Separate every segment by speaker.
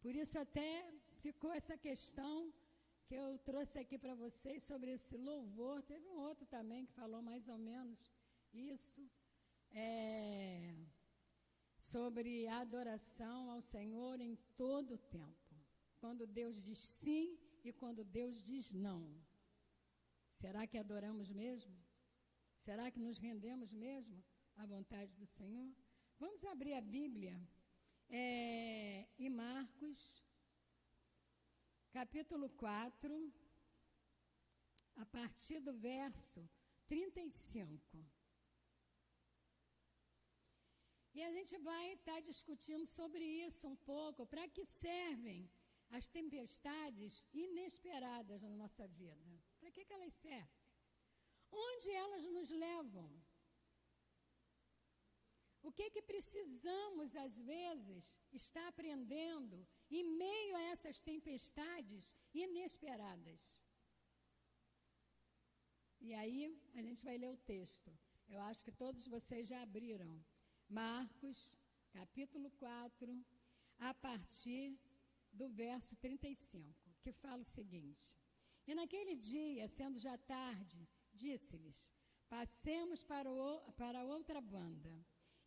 Speaker 1: Por isso até ficou essa questão que eu trouxe aqui para vocês sobre esse louvor. Teve um outro também que falou mais ou menos isso, sobre a adoração ao Senhor em todo o tempo. Quando Deus diz sim e quando Deus diz não. Será que adoramos mesmo? Será que nos rendemos mesmo à vontade do Senhor? Vamos abrir a Bíblia em Marcos, capítulo 4, a partir do verso 35. E a gente vai estar discutindo sobre isso um pouco, para que servem as tempestades inesperadas na nossa vida. Para que elas servem? Onde elas nos levam? O que precisamos, às vezes, estar aprendendo em meio a essas tempestades inesperadas? E aí, a gente vai ler o texto. Eu acho que todos vocês já abriram. Marcos, capítulo 4, a partir do verso 35, que fala o seguinte: E naquele dia, sendo já tarde, disse-lhes: Passemos para outra banda.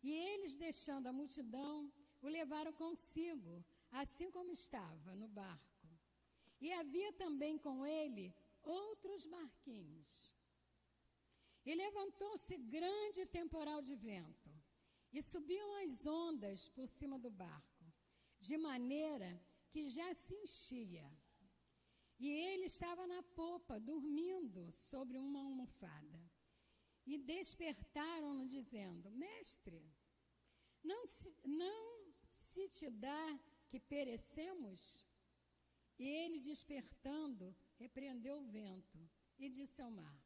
Speaker 1: E eles, deixando a multidão, o levaram consigo, assim como estava, no barco. E havia também com ele outros barquinhos. E levantou-se grande temporal de vento, e subiam as ondas por cima do barco, de maneira que já se enchia. E ele estava na popa, dormindo sobre uma almofada. E despertaram-no, dizendo: Mestre, não se te dá que perecemos? E ele, despertando, repreendeu o vento e disse ao mar: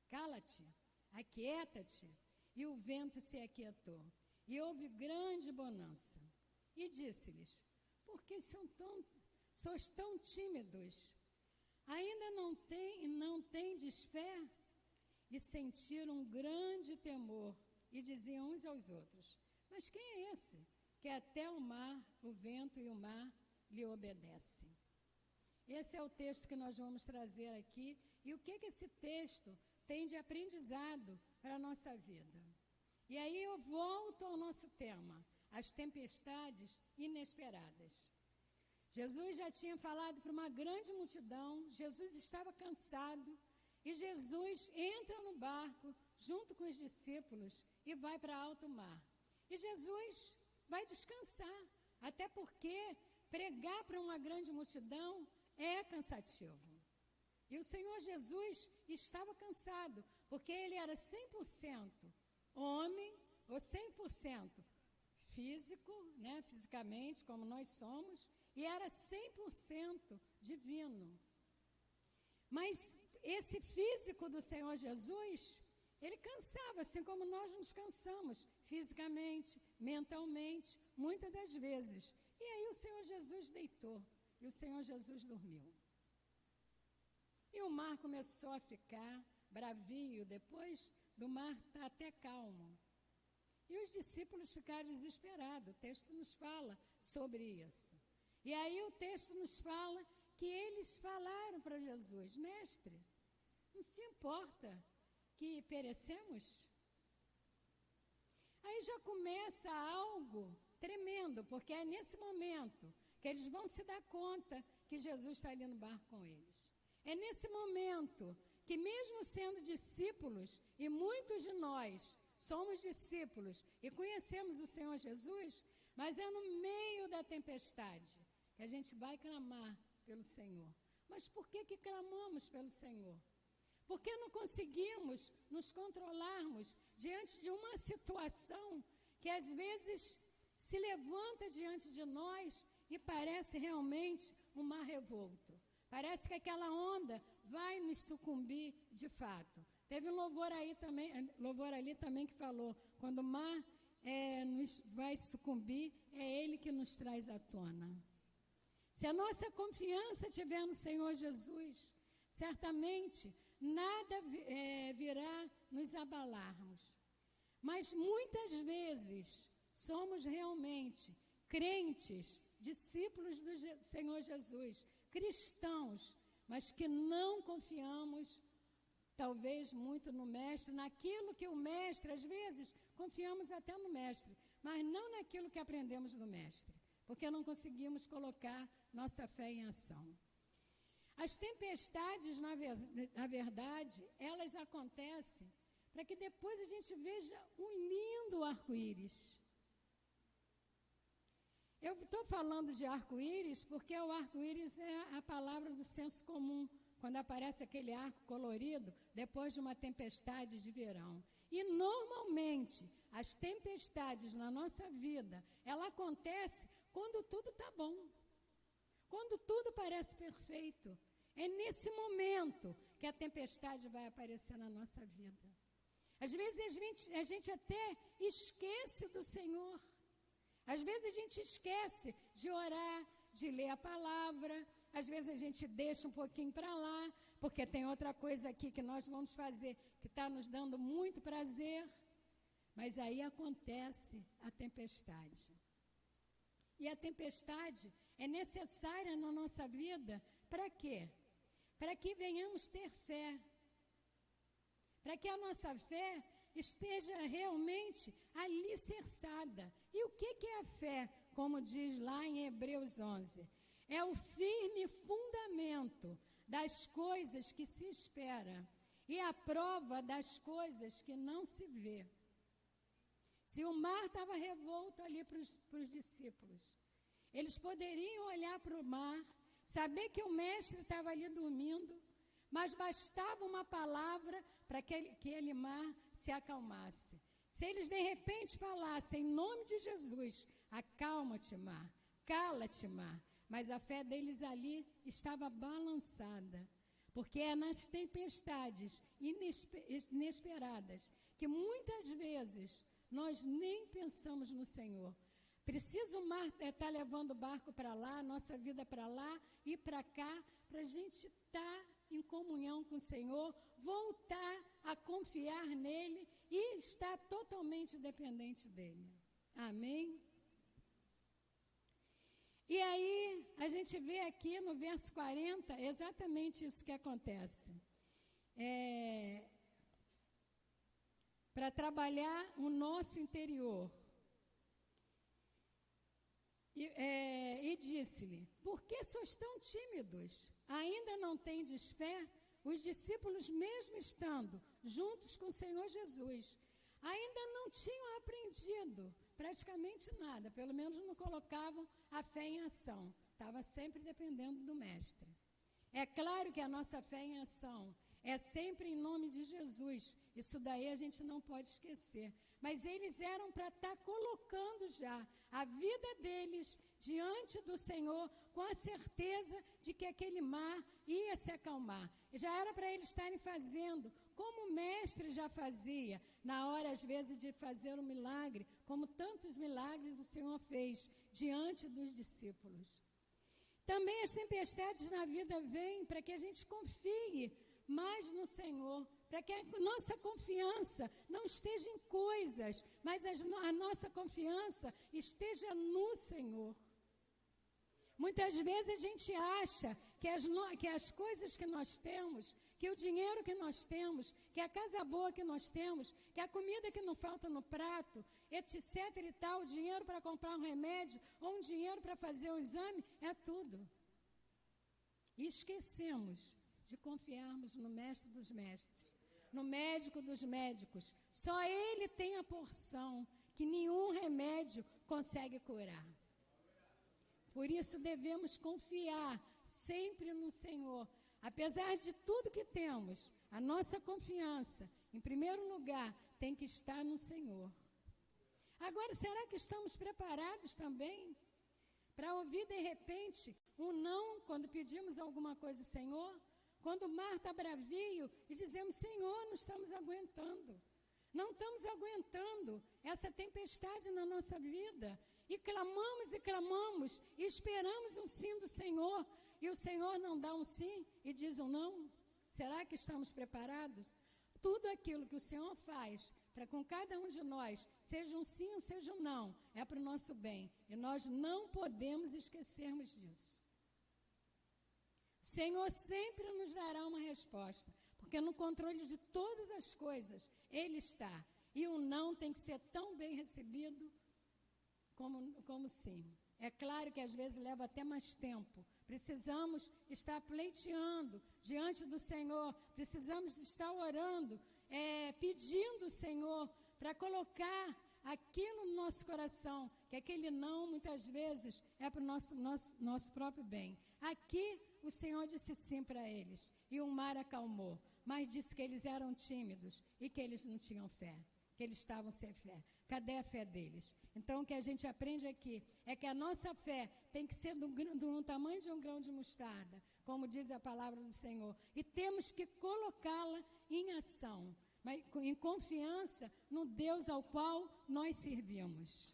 Speaker 1: Cala-te, aquieta-te. E o vento se aquietou, e houve grande bonança. E disse-lhes: Por que sois tão tímidos? Ainda não tendes fé? E sentiram um grande temor, e diziam uns aos outros: Mas quem é esse, que até o mar, o vento e o mar lhe obedecem? Esse é o texto que nós vamos trazer aqui. E o que esse texto tem de aprendizado para a nossa vida? E aí eu volto ao nosso tema, as tempestades inesperadas. Jesus já tinha falado para uma grande multidão, Jesus estava cansado, e Jesus entra no barco junto com os discípulos e vai para alto mar. E Jesus vai descansar, até porque pregar para uma grande multidão é cansativo. E o Senhor Jesus estava cansado, porque ele era 100% homem, ou 100% físico, né, fisicamente, como nós somos, e era 100% divino. Mas esse físico do Senhor Jesus, ele cansava, assim como nós nos cansamos, fisicamente, mentalmente, muitas das vezes. E aí o Senhor Jesus deitou, e o Senhor Jesus dormiu. E o mar começou a ficar bravio, depois do mar está até calmo. E os discípulos ficaram desesperados, o texto nos fala sobre isso. E aí o texto nos fala que eles falaram para Jesus: Mestre, não se importa que perecemos? Aí já começa algo tremendo, porque é nesse momento que eles vão se dar conta que Jesus está ali no barco com eles. É nesse momento que, mesmo sendo discípulos, e muitos de nós somos discípulos e conhecemos o Senhor Jesus, mas é no meio da tempestade que a gente vai clamar pelo Senhor. Mas por que clamamos pelo Senhor? Porque não conseguimos nos controlarmos diante de uma situação que às vezes se levanta diante de nós e parece realmente um mar revolto. Parece que aquela onda vai nos sucumbir de fato. Teve um louvor ali também que falou: quando o mar nos vai sucumbir, é Ele que nos traz à tona. Se a nossa confiança estiver no Senhor Jesus, certamente nada virá nos abalarmos. Mas muitas vezes somos realmente crentes discípulos do Senhor Jesus, cristãos, mas que não confiamos, talvez muito no mestre, naquilo que o mestre, às vezes, confiamos até no mestre, mas não naquilo que aprendemos do mestre, porque não conseguimos colocar nossa fé em ação. As tempestades, na verdade, elas acontecem para que depois a gente veja um lindo arco-íris. Eu estou falando de arco-íris porque o arco-íris é a palavra do senso comum, quando aparece aquele arco colorido depois de uma tempestade de verão. E, normalmente, as tempestades na nossa vida, ela acontece quando tudo está bom, quando tudo parece perfeito. É nesse momento que a tempestade vai aparecer na nossa vida. Às vezes a gente até esquece do Senhor. Às vezes a gente esquece de orar, de ler a palavra. Às vezes a gente deixa um pouquinho para lá, porque tem outra coisa aqui que nós vamos fazer que está nos dando muito prazer. Mas aí acontece a tempestade. E a tempestade é necessária na nossa vida para quê? Para que venhamos ter fé. Para que a nossa fé esteja realmente alicerçada. E o que é a fé? Como diz lá em Hebreus 11. É o firme fundamento das coisas que se espera e a prova das coisas que não se vê. Se o mar estava revolto ali para os discípulos, eles poderiam olhar para o mar, saber que o mestre estava ali dormindo, mas bastava uma palavra para que aquele mar se acalmasse. Se eles de repente falassem em nome de Jesus, acalma-te mar, cala-te mar, mas a fé deles ali estava balançada, porque é nas tempestades inesperadas que muitas vezes nós nem pensamos no Senhor. Precisa o mar estar levando o barco para lá, nossa vida para lá e para cá, para a gente estar em comunhão com o Senhor, voltar a confiar nele e estar totalmente dependente dele. Amém? E aí, a gente vê aqui no verso 40 exatamente isso que acontece. Para trabalhar o nosso interior. E disse-lhe, por que sois tão tímidos? Ainda não tendes fé? Os discípulos, mesmo estando juntos com o Senhor Jesus, ainda não tinham aprendido praticamente nada, pelo menos não colocavam a fé em ação, estava sempre dependendo do mestre. É claro que a nossa fé em ação é sempre em nome de Jesus, isso daí a gente não pode esquecer, mas eles eram para estar colocando já a vida deles diante do Senhor, com a certeza de que aquele mar ia se acalmar. Já era para eles estarem fazendo, como o mestre já fazia, na hora às vezes de fazer um milagre, como tantos milagres o Senhor fez diante dos discípulos. Também as tempestades na vida vêm para que a gente confie mais no Senhor, para que a nossa confiança não esteja em coisas, mas a nossa confiança esteja no Senhor. Muitas vezes a gente acha que as coisas que nós temos, que o dinheiro que nós temos, que a casa boa que nós temos, que a comida que não falta no prato, etc e tal, o dinheiro para comprar um remédio ou um dinheiro para fazer um exame, é tudo. E esquecemos de confiarmos no mestre dos mestres, no médico dos médicos. Só ele tem a porção que nenhum remédio consegue curar. Por isso devemos confiar sempre no Senhor. Apesar de tudo que temos, a nossa confiança, em primeiro lugar, tem que estar no Senhor. Agora, será que estamos preparados também para ouvir de repente um não quando pedimos alguma coisa ao Senhor? Quando o mar está bravio e dizemos, Senhor, não estamos aguentando. Não estamos aguentando essa tempestade na nossa vida. E clamamos, e esperamos um sim do Senhor. E o Senhor não dá um sim e diz um não? Será que estamos preparados? Tudo aquilo que o Senhor faz para com cada um de nós, seja um sim ou seja um não, é para o nosso bem. E nós não podemos esquecermos disso. O Senhor sempre nos dará uma resposta, porque no controle de todas as coisas, Ele está. E o não tem que ser tão bem recebido como sim. É claro que às vezes leva até mais tempo. Precisamos estar pleiteando diante do Senhor, precisamos estar orando, pedindo o Senhor para colocar aquilo no nosso coração, que aquele não muitas vezes é para o nosso próprio bem. Aqui o Senhor disse sim para eles, e o mar acalmou, mas disse que eles eram tímidos e que eles não tinham fé, que eles estavam sem fé. Cadê a fé deles? Então, o que a gente aprende aqui é que a nossa fé tem que ser do tamanho de um grão de mostarda, como diz a palavra do Senhor, e temos que colocá-la em ação, mas em confiança no Deus ao qual nós servimos.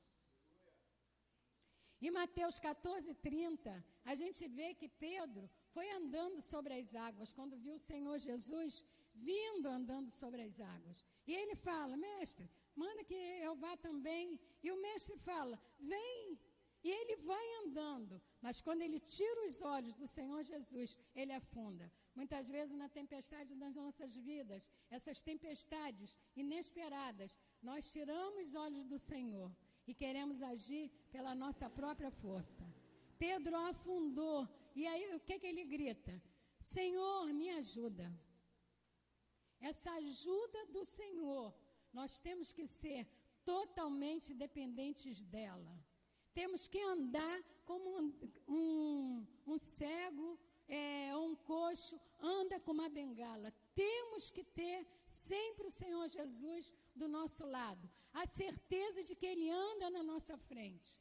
Speaker 1: Em Mateus 14:30, a gente vê que Pedro foi andando sobre as águas, quando viu o Senhor Jesus vindo andando sobre as águas. E ele fala: mestre, manda que eu vá também. E o mestre fala: vem. E ele vai andando, mas quando ele tira os olhos do Senhor Jesus, ele afunda. Muitas vezes na tempestade das nossas vidas, essas tempestades inesperadas, nós tiramos os olhos do Senhor e queremos agir pela nossa própria força. Pedro afundou, e aí o que ele grita? Senhor, me ajuda. Essa ajuda do Senhor, nós temos que ser totalmente dependentes dela. Temos que andar como um cego, um coxo, anda com uma bengala. Temos que ter sempre o Senhor Jesus do nosso lado. A certeza de que Ele anda na nossa frente.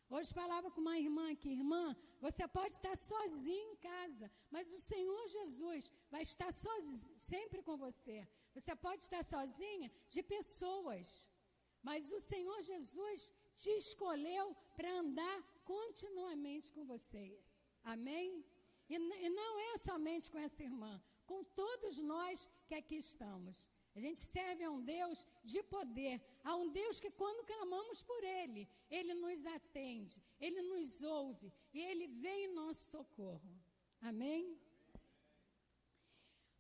Speaker 1: Hoje falava com uma irmã aqui: irmã, você pode estar sozinha em casa, mas o Senhor Jesus vai estar sempre com você. Você pode estar sozinha de pessoas, mas o Senhor Jesus te escolheu para andar continuamente com você. Amém? E não é somente com essa irmã, com todos nós que aqui estamos. A gente serve a um Deus de poder, a um Deus que quando clamamos por Ele, Ele nos atende, Ele nos ouve e Ele vem em nosso socorro. Amém?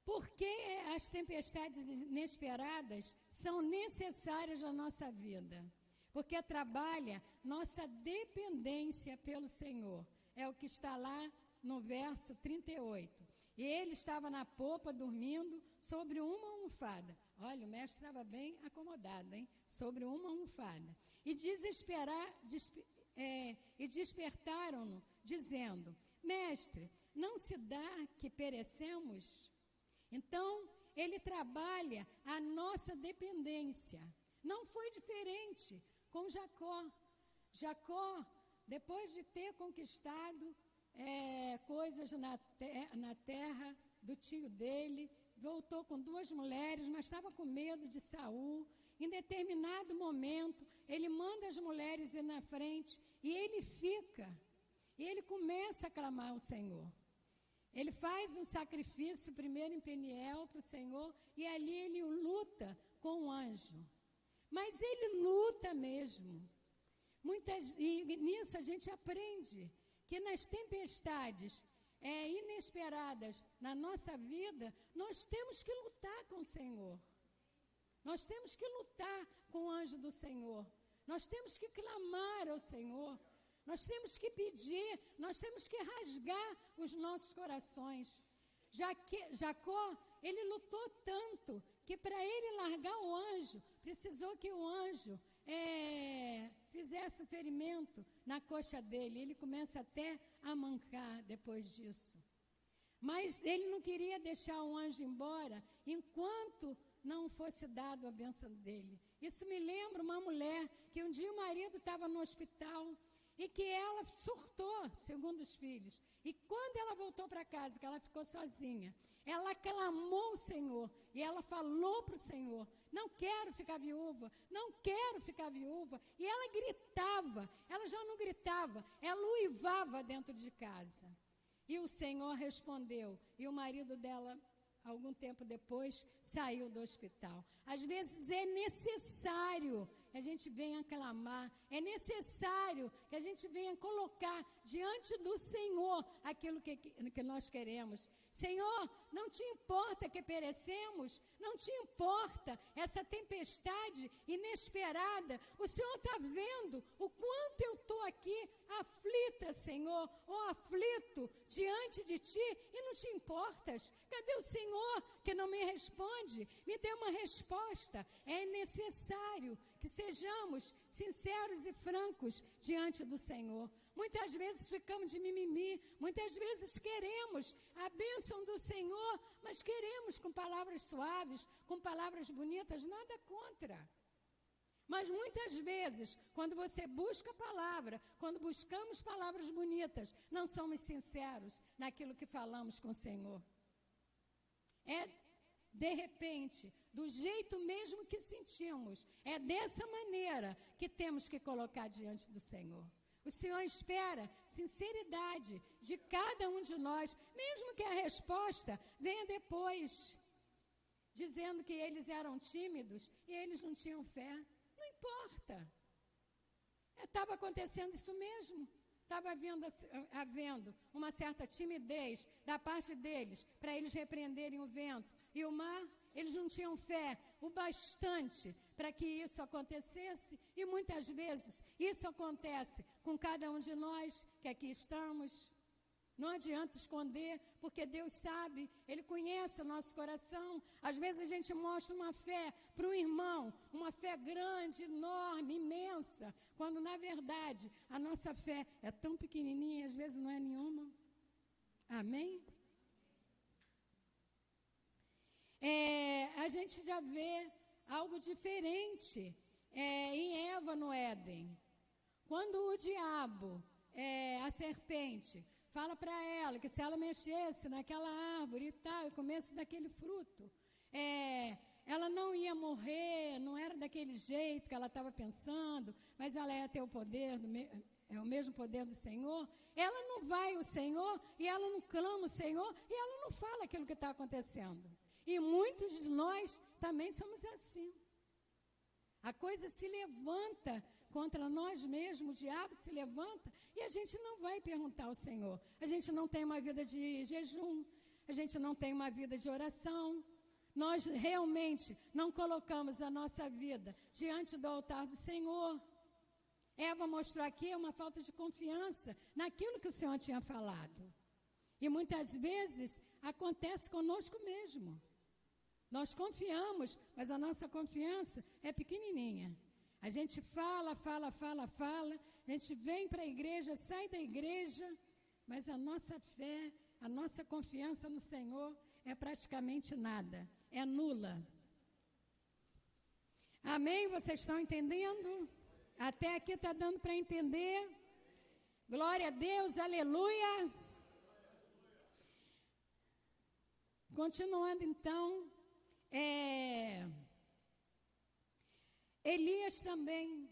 Speaker 1: Porque as tempestades inesperadas são necessárias na nossa vida? Porque trabalha nossa dependência pelo Senhor. É o que está lá no verso 38. E ele estava na popa dormindo sobre uma almofada. Olha, o mestre estava bem acomodado, hein? Sobre uma almofada. E despertaram-no, dizendo: mestre, não se dá que perecemos? Então, ele trabalha a nossa dependência. Não foi diferente com Jacó. Jacó, depois de ter conquistado coisas na terra do tio dele, voltou com 2 mulheres, mas estava com medo de Saul. Em determinado momento, ele manda as mulheres ir na frente e ele fica. E ele começa a clamar ao Senhor. Ele faz um sacrifício primeiro em Peniel para o Senhor e ali ele luta com o anjo. Mas ele luta mesmo. E nisso a gente aprende que nas tempestades inesperadas na nossa vida, nós temos que lutar com o Senhor. Nós temos que lutar com o anjo do Senhor. Nós temos que clamar ao Senhor. Nós temos que pedir, nós temos que rasgar os nossos corações. Jacó, ele lutou tanto que para ele largar o anjo, precisou que o anjo fizesse um ferimento na coxa dele. Ele começa até a mancar depois disso. Mas ele não queria deixar o anjo embora enquanto não fosse dado a bênção dele. Isso me lembra uma mulher que um dia o marido estava no hospital e que ela surtou, segundo os filhos. E quando ela voltou para casa, que ela ficou sozinha, ela clamou ao Senhor e ela falou para o Senhor: não quero ficar viúva, não quero ficar viúva. E ela gritava, ela já não gritava, ela uivava dentro de casa. E o Senhor respondeu, e o marido dela algum tempo depois, saiu do hospital. Às vezes é necessário que a gente venha clamar, é necessário que a gente venha colocar diante do Senhor aquilo que nós queremos. Senhor, não te importa que perecemos, não te importa essa tempestade inesperada. O Senhor está vendo o quanto eu estou aqui aflita, Senhor, ou aflito diante de Ti, e não te importas. Cadê o Senhor que não me responde? Me dê uma resposta. É necessário que sejamos sinceros e francos diante do Senhor. Muitas vezes ficamos de mimimi, muitas vezes queremos a bênção do Senhor, mas queremos com palavras suaves, com palavras bonitas, nada contra. Mas muitas vezes, quando você busca a palavra, quando buscamos palavras bonitas, não somos sinceros naquilo que falamos com o Senhor. É de repente, do jeito mesmo que sentimos, é dessa maneira que temos que colocar diante do Senhor. O Senhor espera sinceridade de cada um de nós, mesmo que a resposta venha depois, dizendo que eles eram tímidos e eles não tinham fé. Não importa. Estava acontecendo isso mesmo. Estava havendo uma certa timidez da parte deles para eles repreenderem o vento e o mar. Eles não tinham fé o bastante para que isso acontecesse, e muitas vezes isso acontece com cada um de nós que aqui estamos. Não adianta esconder, porque Deus sabe, Ele conhece o nosso coração. Às vezes a gente mostra uma fé para um irmão, uma fé grande, enorme, imensa, quando na verdade a nossa fé é tão pequenininha e às vezes não é nenhuma. Amém? A gente já vê algo diferente em Eva no Éden. Quando o diabo, a serpente, fala para ela que se ela mexesse naquela árvore e tal, e comesse daquele fruto, ela não ia morrer, não era daquele jeito que ela estava pensando, mas ela ia ter o poder, o mesmo poder do Senhor. Ela não vai ao Senhor, e ela não clama o Senhor, e ela não fala aquilo que está acontecendo. E muitos de nós também somos assim. A coisa se levanta contra nós mesmos, o diabo se levanta, e a gente não vai perguntar ao Senhor. A gente não tem uma vida de jejum, a gente não tem uma vida de oração. Nós realmente não colocamos a nossa vida diante do altar do Senhor. Eva mostrou aqui uma falta de confiança naquilo que o Senhor tinha falado. E muitas vezes acontece conosco mesmo. Nós confiamos, mas a nossa confiança é pequenininha. A gente fala, a gente vem para a igreja, sai da igreja, mas a nossa fé, a nossa confiança no Senhor é praticamente nada, é nula. Amém? Vocês estão entendendo? Até aqui está dando para entender? Glória a Deus, aleluia! Continuando então, Elias também,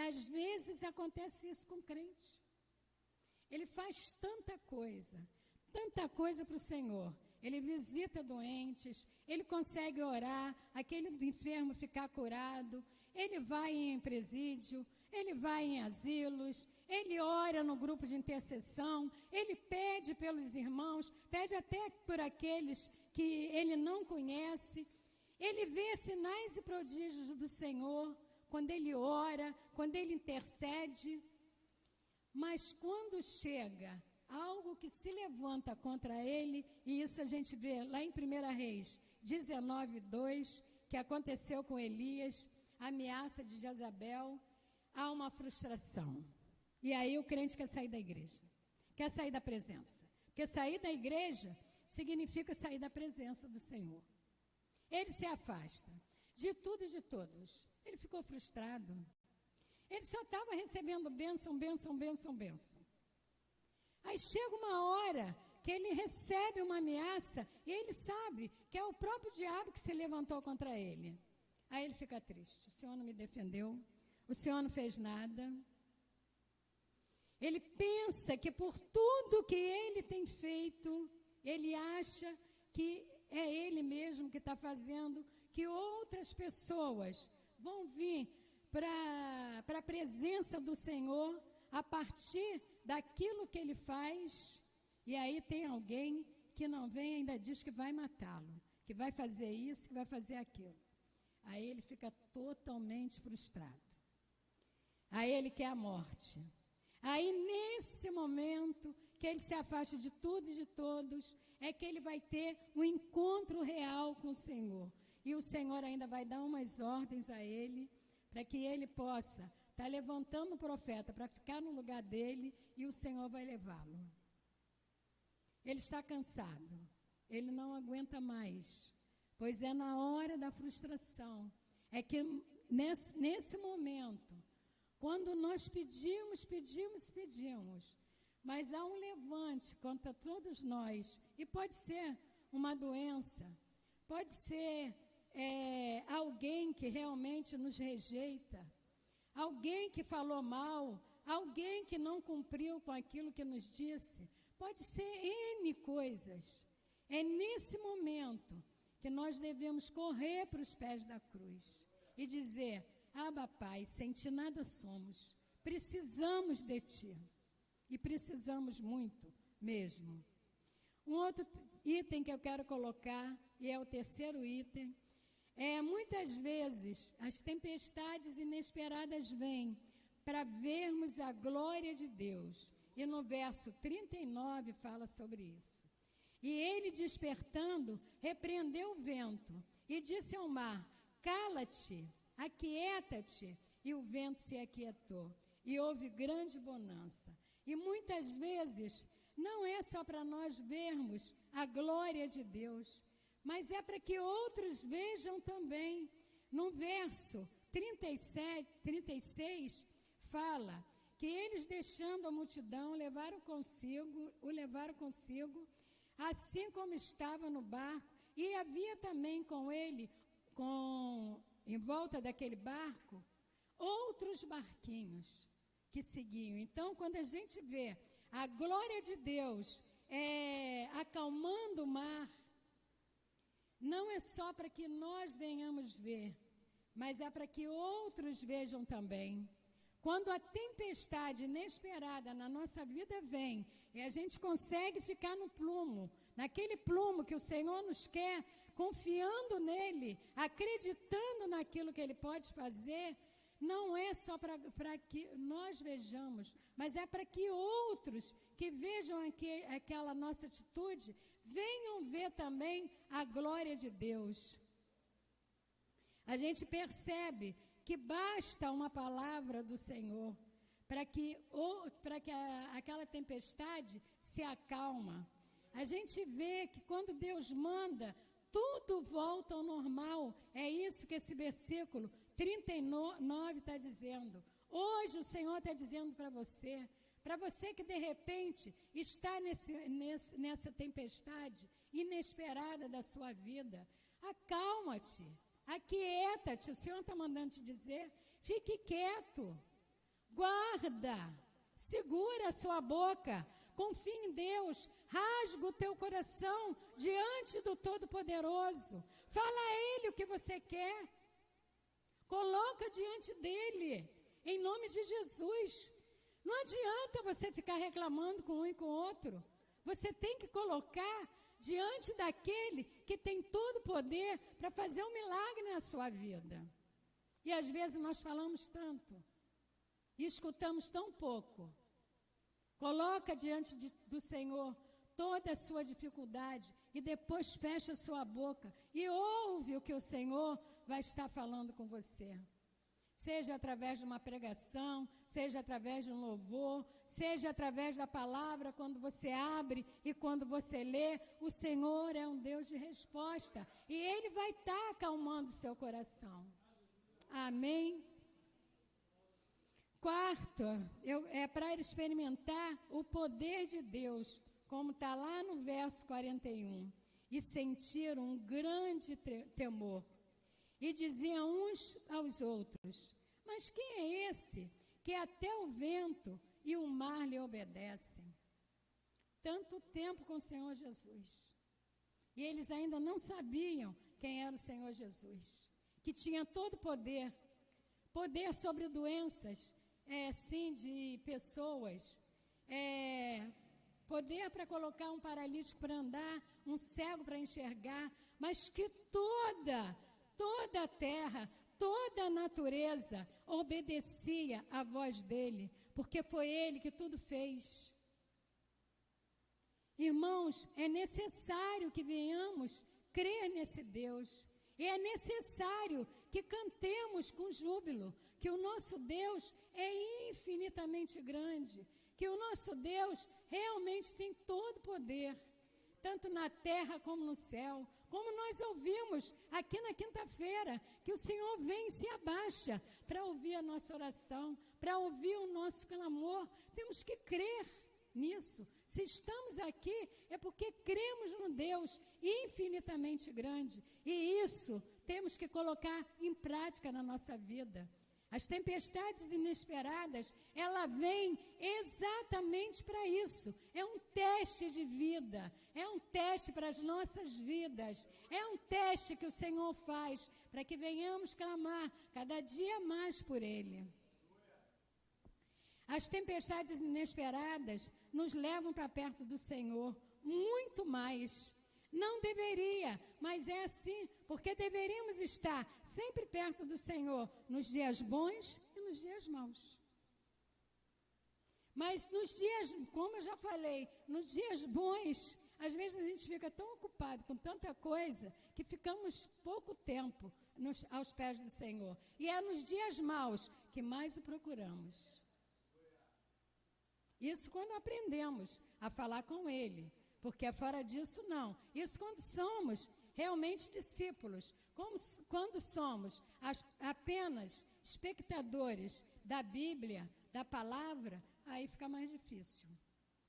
Speaker 1: às vezes acontece isso com crente. Ele faz tanta coisa para o Senhor. Ele visita doentes, ele consegue orar, aquele enfermo ficar curado, ele vai em presídio, ele vai em asilos, ele ora no grupo de intercessão, ele pede pelos irmãos, pede até por aqueles que ele não conhece. Ele vê sinais e prodígios do Senhor quando ele ora, quando ele intercede. Mas quando chega algo que se levanta contra ele, e isso a gente vê lá em 1 Reis 19:2, que aconteceu com Elias, a ameaça de Jezabel, há uma frustração. E aí o crente quer sair da igreja, quer sair da presença. Porque sair da igreja significa sair da presença do Senhor. Ele se afasta de tudo e de todos. Ele ficou frustrado. Ele só estava recebendo bênção. Aí chega uma hora que ele recebe uma ameaça e ele sabe que é o próprio diabo que se levantou contra ele. Aí ele fica triste. O Senhor não me defendeu. O Senhor não fez nada. Ele pensa que por tudo que ele tem feito, ele acha que é Ele mesmo que está fazendo, que outras pessoas vão vir para a presença do Senhor a partir daquilo que Ele faz. E aí tem alguém que não vem e ainda diz que vai matá-lo, que vai fazer isso, que vai fazer aquilo. Aí ele fica totalmente frustrado. Aí ele quer a morte. Aí nesse momento que ele se afasta de tudo e de todos, é que ele vai ter um encontro real com o Senhor. E o Senhor ainda vai dar umas ordens a ele, para que ele possa estar levantando o profeta para ficar no lugar dele, e o Senhor vai levá-lo. Ele está cansado, ele não aguenta mais, pois é na hora da frustração, é que nesse momento, quando nós pedimos, mas há um levante contra todos nós, e pode ser uma doença, pode ser alguém que realmente nos rejeita, alguém que falou mal, alguém que não cumpriu com aquilo que nos disse, pode ser N coisas. É nesse momento que nós devemos correr para os pés da cruz e dizer: Abba, Pai, sem ti nada somos, precisamos de ti, e precisamos muito mesmo. Um outro item que eu quero colocar, e é o terceiro item, muitas vezes as tempestades inesperadas vêm para vermos a glória de Deus. E no verso 39 fala sobre isso. E ele, despertando, repreendeu o vento e disse ao mar: cala-te, aquieta-te. E o vento se aquietou. E houve grande bonança. E muitas vezes não é só para nós vermos a glória de Deus, mas é para que outros vejam também. No verso 36 fala que eles, deixando a multidão, o levaram consigo, assim como estava no barco, e havia também com ele, em volta daquele barco, outros barquinhos que seguiam. Então, quando a gente vê a glória de Deus acalmando o mar, não é só para que nós venhamos ver, mas é para que outros vejam também. Quando a tempestade inesperada na nossa vida vem, e a gente consegue ficar no plumo, naquele plumo que o Senhor nos quer, confiando nele, acreditando naquilo que ele pode fazer, não é só para que nós vejamos, mas é para que outros que vejam aquela nossa atitude, venham ver também a glória de Deus. A gente percebe que basta uma palavra do Senhor para que aquela tempestade se acalma. A gente vê que quando Deus manda, tudo volta ao normal. É isso que esse versículo 39 está dizendo. Hoje o Senhor está dizendo para você que de repente está nessa tempestade inesperada da sua vida, acalma-te, aquieta-te. O Senhor está mandando te dizer: fique quieto, guarda, segura a sua boca, confie em Deus, rasga o teu coração diante do Todo-Poderoso, fala a Ele o que você quer, coloca diante dEle, em nome de Jesus. Não adianta você ficar reclamando com um e com o outro, você tem que colocar diante daquele que tem todo o poder para fazer um milagre na sua vida. E às vezes nós falamos tanto e escutamos tão pouco. Coloca diante do Senhor toda a sua dificuldade e depois fecha a sua boca e ouve o que o Senhor vai estar falando com você. Seja através de uma pregação, seja através de um louvor, seja através da palavra, quando você abre e quando você lê, o Senhor é um Deus de resposta e Ele vai estar acalmando o seu coração. Amém? Quarto, é para experimentar o poder de Deus, como está lá no verso 41, e sentir um grande temor. E diziam uns aos outros: mas quem é esse que até o vento e o mar lhe obedecem? Tanto tempo com o Senhor Jesus, E eles ainda não sabiam quem era o Senhor Jesus, que tinha todo o poder, poder sobre doenças, sim, de pessoas, poder para colocar um paralítico para andar, um cego para enxergar, mas que toda a terra, toda a natureza obedecia à voz dele, porque foi ele que tudo fez. Irmãos, é necessário que venhamos crer nesse Deus, e é necessário que cantemos com júbilo, que o nosso Deus é infinitamente grande, que o nosso Deus realmente tem todo o poder, tanto na terra como no céu, como nós ouvimos aqui na quinta-feira, que o Senhor vem e se abaixa para ouvir a nossa oração, para ouvir o nosso clamor. Temos que crer nisso. Se estamos aqui, é porque cremos no Deus infinitamente grande, e isso temos que colocar em prática na nossa vida. As tempestades inesperadas, ela vem exatamente para isso. É um teste de vida, é um teste para as nossas vidas, é um teste que o Senhor faz para que venhamos clamar cada dia mais por Ele. As tempestades inesperadas nos levam para perto do Senhor, muito mais. Não deveria, mas é assim, porque deveríamos estar sempre perto do Senhor, nos dias bons e nos dias maus. Mas nos dias, como eu já falei, nos dias bons, às vezes a gente fica tão ocupado com tanta coisa, que ficamos pouco tempo aos pés do Senhor. E é nos dias maus que mais o procuramos. Isso quando aprendemos a falar com Ele, porque fora disso não. Isso quando somos realmente discípulos. Quando somos apenas espectadores da Bíblia, da palavra, aí fica mais difícil.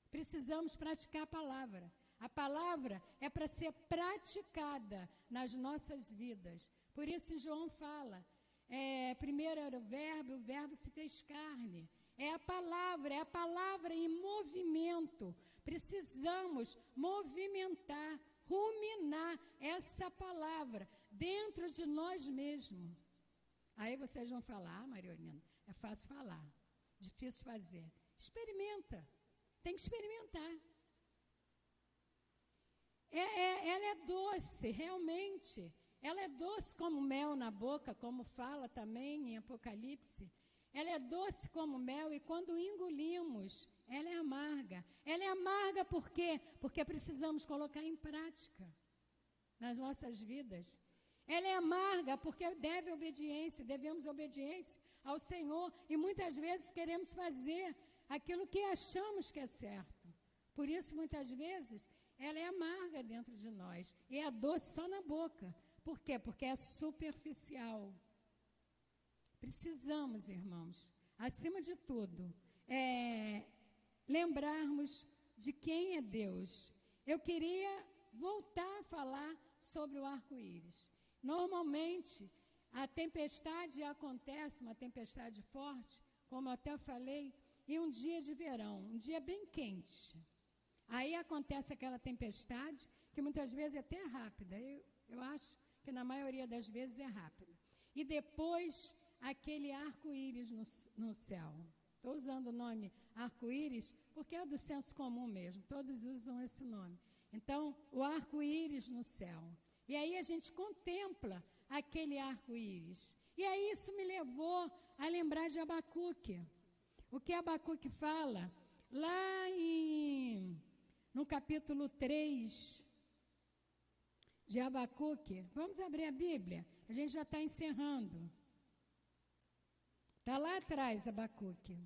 Speaker 1: Precisamos praticar a palavra. A palavra é para ser praticada nas nossas vidas. Por isso João fala, primeiro era o verbo se fez carne. É a palavra em movimento. Precisamos movimentar, ruminar essa palavra dentro de nós mesmos. Aí vocês vão falar, Mariolina, é fácil falar, difícil fazer. Experimenta, tem que experimentar. Ela é doce, realmente. Ela é doce como mel na boca, como fala também em Apocalipse. Ela é doce como mel e quando engolimos, ela é amarga. Ela é amarga por quê? Porque precisamos colocar em prática nas nossas vidas. Ela é amarga porque devemos obediência ao Senhor e muitas vezes queremos fazer aquilo que achamos que é certo. Por isso, muitas vezes, ela é amarga dentro de nós e é doce só na boca. Por quê? Porque é superficial. Precisamos, irmãos, acima de tudo, lembrarmos de quem é Deus. Eu queria voltar a falar sobre o arco-íris. Normalmente, a tempestade acontece, uma tempestade forte, como eu até falei, em um dia de verão, um dia bem quente. Aí acontece aquela tempestade, que muitas vezes é até rápida. Eu acho que na maioria das vezes é rápida. E depois, aquele arco-íris no céu. Estou usando o nome arco-íris porque é do senso comum mesmo, todos usam esse nome. Então, o arco-íris no céu. E aí a gente contempla aquele arco-íris. E aí isso me levou a lembrar de Abacuque. O que Abacuque fala lá no capítulo 3 de Abacuque. Vamos abrir a Bíblia, a gente já está encerrando. Está lá atrás, Abacuque.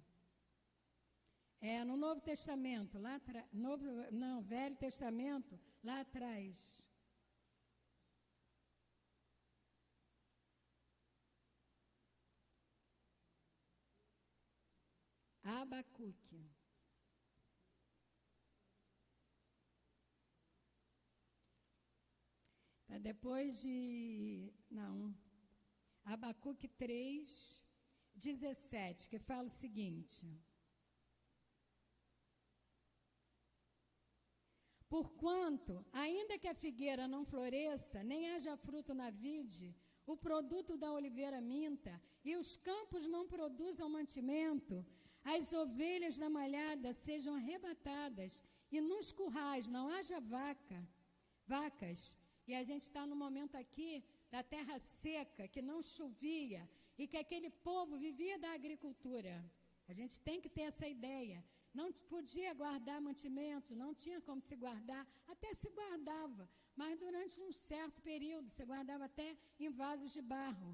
Speaker 1: No Novo Testamento, lá atrás. Velho Testamento, lá atrás. Abacuque. Tá depois de... Abacuque 3, 17, que fala o seguinte: Porquanto, ainda que a figueira não floresça, nem haja fruto na vide, o produto da oliveira minta, e os campos não produzam mantimento, as ovelhas da malhada sejam arrebatadas, e nos currais não haja vacas. E a gente está no momento aqui da terra seca, que não chovia, e que aquele povo vivia da agricultura. A gente tem que ter essa ideia. Não podia guardar mantimentos, não tinha como se guardar, até se guardava, mas durante um certo período, se guardava até em vasos de barro.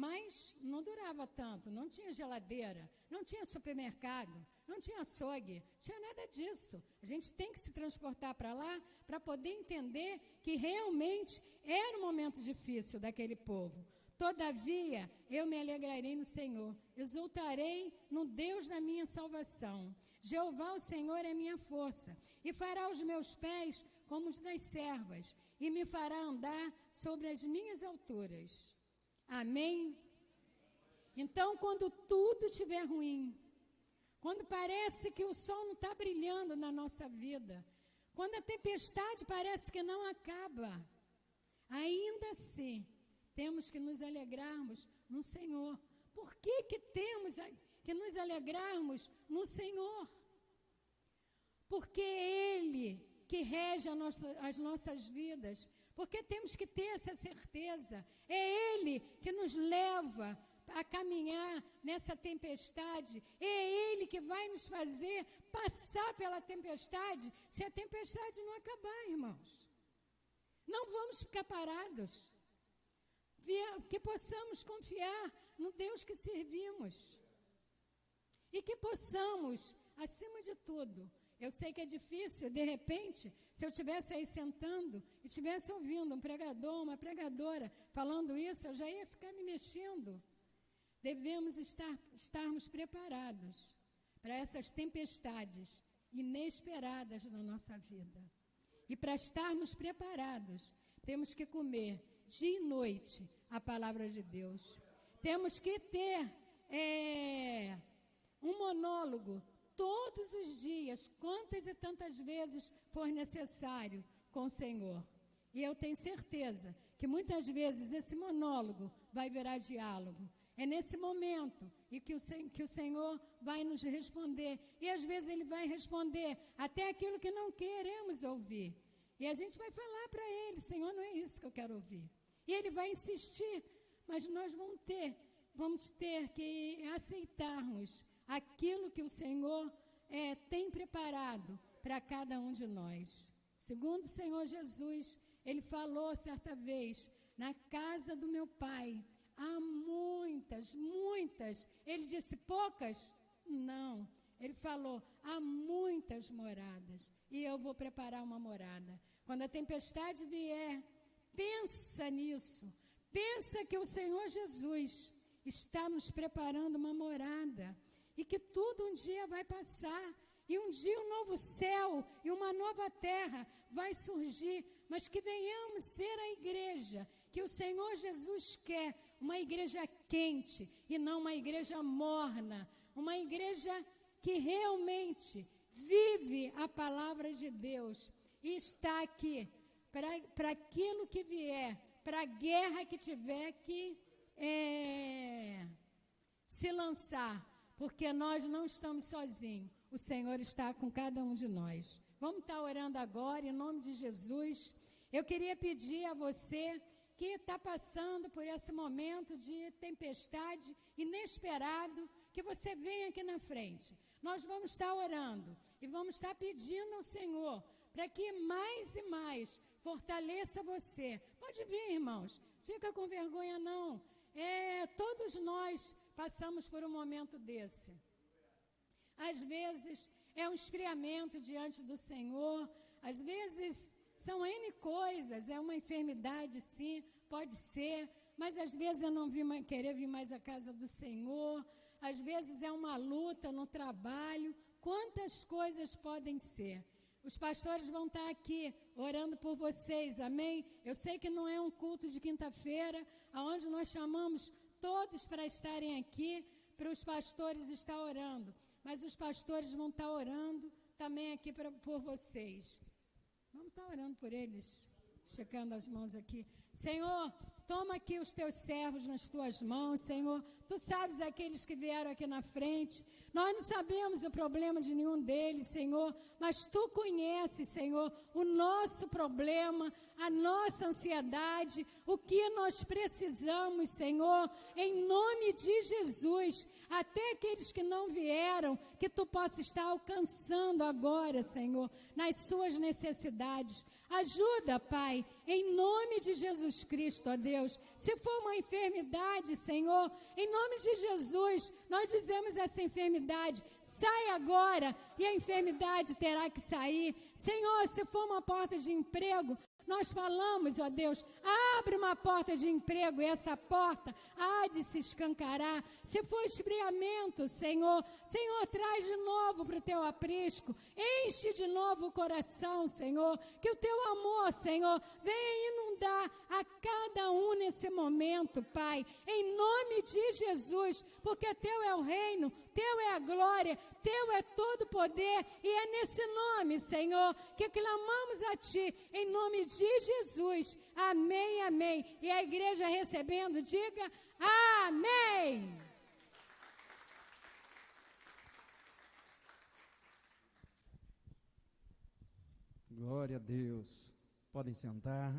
Speaker 1: Mas não durava tanto, não tinha geladeira, não tinha supermercado, não tinha açougue, não tinha nada disso. A gente tem que se transportar para lá para poder entender que realmente era um momento difícil daquele povo. Todavia, eu me alegrarei no Senhor, exultarei no Deus da minha salvação. Jeová, o Senhor, é minha força, e fará os meus pés como os das servas, e me fará andar sobre as minhas alturas. Amém? Então, quando tudo estiver ruim, quando parece que o sol não está brilhando na nossa vida, quando a tempestade parece que não acaba, ainda assim, temos que nos alegrarmos no Senhor. Por que temos que nos alegrarmos no Senhor? Porque é Ele que rege as nossas vidas. Porque temos que ter essa certeza. É Ele que nos leva a caminhar nessa tempestade. É Ele que vai nos fazer passar pela tempestade, se a tempestade não acabar, irmãos. Não vamos ficar parados. Que possamos confiar no Deus que servimos. E que possamos, acima de tudo, eu sei que é difícil, de repente, se eu estivesse aí sentando e estivesse ouvindo um pregador, uma pregadora falando isso, eu já ia ficar me mexendo. Devemos estarmos preparados para essas tempestades inesperadas na nossa vida. E para estarmos preparados, temos que comer dia e noite a palavra de Deus. Temos que ter um monólogo todos os dias, quantas e tantas vezes for necessário com o Senhor. E eu tenho certeza que muitas vezes esse monólogo vai virar diálogo. É nesse momento e que o Senhor vai nos responder. E às vezes Ele vai responder até aquilo que não queremos ouvir. E a gente vai falar para Ele: Senhor, não é isso que eu quero ouvir. E Ele vai insistir, mas nós vamos ter que aceitarmos aquilo que o Senhor tem preparado para cada um de nós. Segundo o Senhor Jesus, Ele falou certa vez: na casa do meu Pai há muitas, Ele disse poucas? Não. Ele falou: há muitas moradas, e eu vou preparar uma morada. Quando a tempestade vier, pensa nisso. Pensa que o Senhor Jesus está nos preparando uma morada. E que tudo um dia vai passar. E um dia um novo céu e uma nova terra vai surgir. Mas que venhamos ser a igreja que o Senhor Jesus quer. Uma igreja quente e não uma igreja morna. Uma igreja que realmente vive a palavra de Deus. E está aqui para aquilo que vier, para a guerra que tiver que se lançar. Porque nós não estamos sozinhos. O Senhor está com cada um de nós. Vamos estar orando agora, em nome de Jesus. Eu queria pedir a você que está passando por esse momento de tempestade inesperado, que você venha aqui na frente. Nós vamos estar orando e vamos estar pedindo ao Senhor para que mais e mais fortaleça você. Pode vir, irmãos. Fica com vergonha, não. Todos nós passamos por um momento desse. Às vezes é um esfriamento diante do Senhor, às vezes são N coisas, é uma enfermidade, sim, pode ser, mas às vezes é não querer vir mais à casa do Senhor, às vezes é uma luta no trabalho, quantas coisas podem ser. Os pastores vão estar aqui orando por vocês, amém? Eu sei que não é um culto de quinta-feira, onde nós chamamos todos para estarem aqui, para os pastores estar orando. Mas os pastores vão estar orando também aqui por vocês. Vamos estar orando por eles, esticando as mãos aqui. Senhor, toma aqui os teus servos nas tuas mãos, Senhor. Tu sabes aqueles que vieram aqui na frente. Nós não sabemos o problema de nenhum deles, Senhor, mas Tu conheces, Senhor, o nosso problema, a nossa ansiedade, o que nós precisamos, Senhor, em nome de Jesus. Até aqueles que não vieram, que Tu possa estar alcançando agora, Senhor, nas suas necessidades. Ajuda, Pai, em nome de Jesus Cristo, ó Deus. Se for uma enfermidade, Senhor, em nome de Jesus, nós dizemos essa enfermidade, sai agora, e a enfermidade terá que sair. Senhor, se for uma porta de emprego, nós falamos, ó Deus, abre uma porta de emprego e essa porta há de se escancarar. Se for esfriamento, Senhor, traz de novo para o Teu aprisco, enche de novo o coração, Senhor, que o Teu amor, Senhor, venha inundar a cada um nesse momento, Pai, em nome de Jesus, porque Teu é o reino, Teu é a glória, Teu é todo o poder, e é nesse nome, Senhor, que clamamos a Ti, em nome de Jesus. Amém, amém. E a igreja recebendo, diga amém.
Speaker 2: Glória a Deus. Podem sentar.